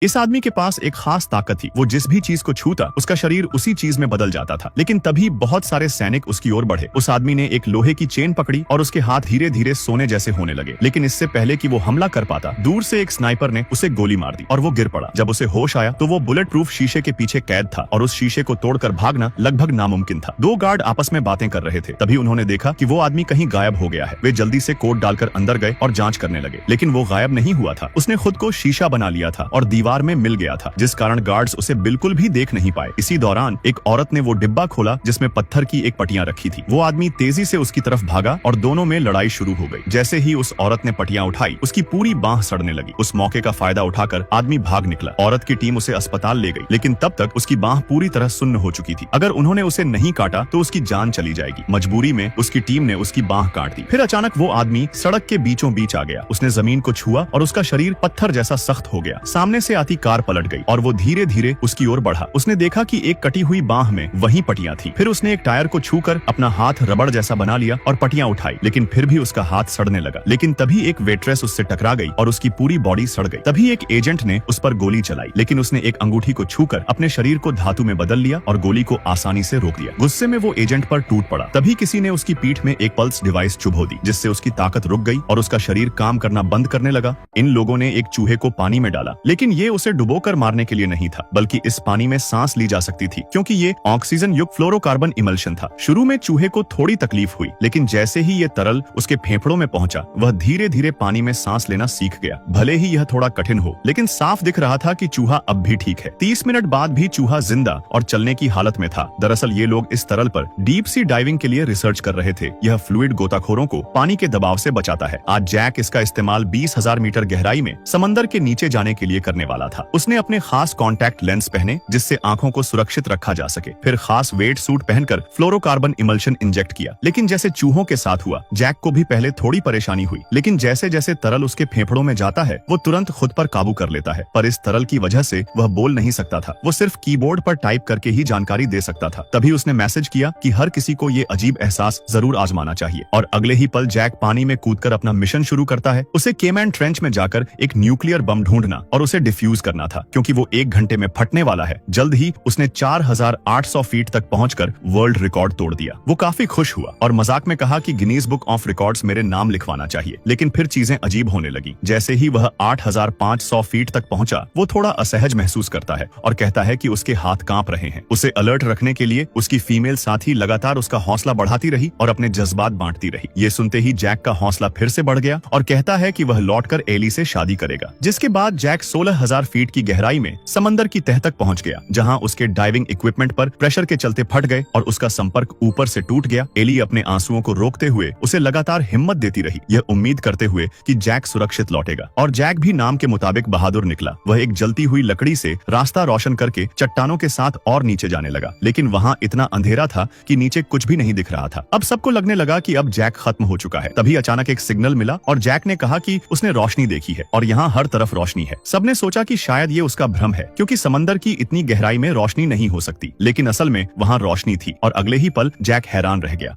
इस आदमी के पास एक खास ताकत थी। वो जिस भी चीज को छूता उसका शरीर उसी चीज में बदल जाता था। लेकिन तभी बहुत सारे सैनिक उसकी ओर बढ़े। उस आदमी ने एक लोहे की चेन पकड़ी और उसके हाथ धीरे धीरे सोने जैसे होने लगे। लेकिन इससे पहले कि वो हमला कर पाता, दूर से एक स्नाइपर ने उसे गोली मार दी और वो गिर पड़ा। जब उसे होश आया तो वो बुलेट प्रूफ शीशे के पीछे कैद था और उस शीशे को तोड़कर भागना लगभग नामुमकिन था। दो गार्ड आपस में बातें कर रहे थे। तभी उन्होंने देखा कि वो आदमी कहीं गायब हो गया है। वे जल्दी से कोट डालकर अंदर गए और जांच करने लगे, लेकिन वो गायब नहीं हुआ था। उसने खुद को शीशा बना लिया था और दीवार में मिल गया था, जिस कारण गार्ड्स उसे बिल्कुल भी देख नहीं पाए। इसी दौरान एक औरत ने वो डिब्बा खोला जिसमें पत्थर की एक पटियां रखी थी। वो आदमी तेजी से उसकी तरफ भागा और दोनों में लड़ाई शुरू हो गई। जैसे ही उस औरत ने पटियां उठाई, उसकी पूरी बांह सड़ने लगी। उस मौके का फायदा उठाकर आदमी भाग निकला। औरत की टीम उसे अस्पताल ले गई, लेकिन तब तक उसकी बांह पूरी तरह सुन्न हो चुकी थी। अगर उन्होंने उसे नहीं काटा तो उसकी जान चली जाएगी। मजबूरी में उसकी टीम ने उसकी बांह काट दी। फिर अचानक वो आदमी सड़क के बीचों बीच आ गया। उसने जमीन को छुआ और उसका शरीर पत्थर जैसा सख्त हो गया। सामने से आती कार पलट गई और वो धीरे धीरे उसकी ओर बढ़ा। उसने देखा कि एक कटी हुई बांह में वही पटियां थी। फिर उसने एक टायर को छूकर अपना हाथ रबड़ जैसा बना लिया और पटियां उठाई, लेकिन फिर भी उसका हाथ सड़ने लगा। लेकिन तभी एक वेट्रेस उससे टकरा गई और उसकी पूरी बॉडी सड़ गई। तभी एक एजेंट ने उस पर गोली चलाई, लेकिन उसने एक अंगूठी को छूकर अपने शरीर को धातु में बदल लिया और गोली को आसानी से रोक दिया। गुस्से में वो एजेंट पर टूट पड़ा। तभी किसी ने उसकी पीठ में एक पल्स डिवाइस चुभो दी, जिससे उसकी ताकत रुक गई और उसका शरीर काम करना बंद करने लगा। इन लोगों ने एक चूहे को पानी में डाला, लेकिन ये उसे डुबोकर मारने के लिए नहीं था, बल्कि इस पानी में सांस ली जा सकती थी, क्योंकि ये ऑक्सीजन युक्त फ्लोरोकार्बन इमल्शन था। शुरू में चूहे को थोड़ी तकलीफ हुई, लेकिन जैसे ही ये तरल उसके फेफड़ों में पहुंचा, वह धीरे धीरे पानी में सांस लेना सीख गया। भले ही यह थोड़ा कठिन हो, लेकिन साफ दिख रहा था कि चूहा अब भी ठीक है। 30 मिनट बाद भी चूहा जिंदा और चलने की हालत में था। दरअसल ये लोग इस तरल पर डीप सी डाइविंग के लिए रिसर्च कर रहे थे। यह फ्लूइड गोताखोरों को पानी के दबाव से बचाता है। आज जैक इसका इस्तेमाल 20,000 मीटर गहराई में समंदर के नीचे जाने के लिए करने वाला था। उसने अपने खास कॉन्टैक्ट लेंस पहने, जिससे आंखों को सुरक्षित रखा जा सके। फिर खास वेट सूट पहनकर फ्लोरोकार्बन इमल्शन इंजेक्ट किया। लेकिन जैसे चूहों के साथ हुआ, जैक को भी पहले थोड़ी परेशानी हुई, लेकिन जैसे जैसे तरल उसके फेफड़ों में जाता है, वो तुरंत खुद पर काबू कर लेता है। पर इस तरल की वजह से वह बोल नहीं सकता था। वो सिर्फ कीबोर्ड पर टाइप करके ही जानकारी दे सकता था। तभी उसने मैसेज किया कि हर किसी को ये अजीब एहसास जरूर आजमाना चाहिए। और अगले ही पल जैक पानी में कूदकर अपना मिशन शुरू करता है। उसे केमैन ट्रेंच में जाकर एक न्यूक्लियर बम ढूंढना और उसे डिफ्यूज करना था, क्योंकि वो 1 घंटे में फटने वाला है। जल्द ही उसने 4,800 फीट तक पहुंचकर वर्ल्ड रिकॉर्ड तोड़ दिया। वो काफी खुश हुआ और मजाक में कहा कि गिनीज बुक ऑफ रिकॉर्ड्स मेरे नाम लिखवाना चाहिए। लेकिन फिर चीजें अजीब होने लगी। जैसे ही वह 8,500 फीट तक पहुंचा, वो थोड़ा असहज महसूस करता है और कहता है कि उसके हाथ कांप रहे हैं। उसे अलर्ट रखने के लिए उसकी फीमेल साथी लगातार उसका हौसला बढ़ाती रही और अपने जज्बात बांटती रही। ये सुनते ही जैक का हौसला फिर से बढ़ गया और कहता है कि वह लौटकर एली से शादी करेगा। जिसके बाद जैक 16,000 फीट की गहराई में समंदर की तह तक पहुंच गया, जहां उसके डाइविंग इक्विपमेंट पर प्रेशर के चलते फट गए और उसका संपर्क ऊपर से टूट गया। एली अपने आंसुओं को रोकते हुए उसे लगातार हिम्मत देती रही, यह उम्मीद करते हुए कि जैक सुरक्षित लौटेगा। और जैक भी नाम के मुताबिक बहादुर निकला। वह एक जलती हुई लकड़ी से रास्ता रोशन करके चट्टानों के साथ और नीचे जाने लगा, लेकिन वहां इतना अंधेरा था कि नीचे कुछ भी नहीं दिख रहा था। अब सबको लगने लगा कि अब जैक खत्म हो चुका है। तभी अचानक एक सिग्नल मिला और जैक ने कहा कि उसने रोशनी देखी है और यहाँ हर तरफ रोशनी है। सबने सोचा कि शायद ये उसका भ्रम है, क्योंकि समंदर की इतनी गहराई में रोशनी नहीं हो सकती, लेकिन असल में वहाँ रोशनी थी और अगले ही पल जैक हैरान रह गया।